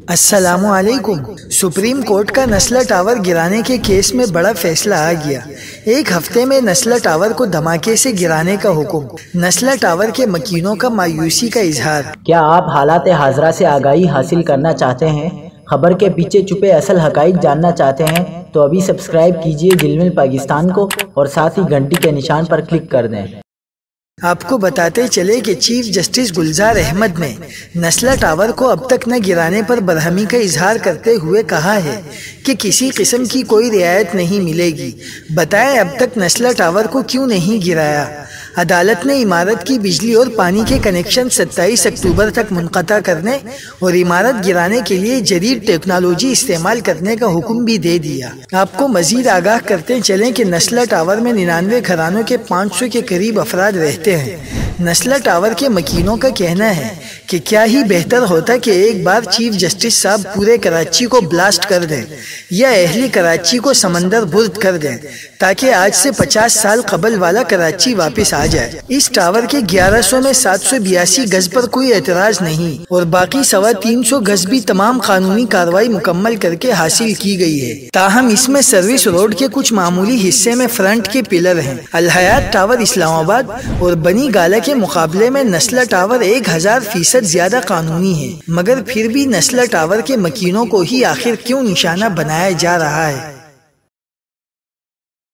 السلام علیکم۔ Supreme court کا نسلا ٹاور گرانے کے کیس میں بڑا فیصلہ آ گیا۔ ایک ہفتے میں نسلا ٹاور کو دھماکے سے گرانے کا حکم۔ نسلا ٹاور کے مکینوں کا مایوسی کا اظہار۔ کیا آپ حالات حاضرہ سے آگاہی حاصل کرنا چاہتے ہیں؟ خبر کے پیچھے چھپے اصل حقائق جاننا چاہتے ہیں تو ابھی سبسکرائب کیجئے جلمل پاکستان کو اور ساتھ ہی گھنٹی کے نشان پر کلک کر دیں۔ آپ کو بتاتے چلے کہ چیف جسٹس گلزار احمد نے نسلا ٹاور کو اب تک نہ گرانے پر برہمی کا اظہار کرتے ہوئے کہا ہے کہ کسی قسم کی کوئی رعایت نہیں ملے گی۔ بتائیں اب تک نسلا ٹاور کو کیوں نہیں گرایا؟ عدالت نے عمارت کی بجلی اور پانی کے کنیکشن 27 اکتوبر تک منقطع کرنے اور عمارت گرانے کے لیے جدید ٹیکنالوجی استعمال کرنے کا حکم بھی دے دیا۔ آپ کو مزید آگاہ کرتے چلیں کہ نسلا ٹاور میں 99 گھرانوں کے 500 کے قریب افراد رہتے ہیں۔ نسلا ٹاور کے مکینوں کا کہنا ہے کہ کیا ہی بہتر ہوتا کہ ایک بار چیف جسٹس صاحب پورے کراچی کو بلاسٹ کر دیں یا اہل کراچی کو سمندر برد کر دیں تاکہ آج سے 50 سال قبل والا کراچی واپس آ جائے۔ اس ٹاور کے 1100 میں 782 گز پر کوئی اعتراض نہیں اور باقی 350 گز بھی تمام قانونی کارروائی مکمل کر کے حاصل کی گئی ہے۔ تاہم اس میں سروس روڈ کے کچھ معمولی حصے میں فرنٹ کے پلر ہیں۔ الحیات ٹاور اسلام آباد اور بنی گالہ کے مقابلے میں نسلا ٹاور 1000% زیادہ قانونی ہے، مگر پھر بھی نسلا ٹاور کے مکینوں کو ہی آخر کیوں نشانہ بنایا جا رہا ہے؟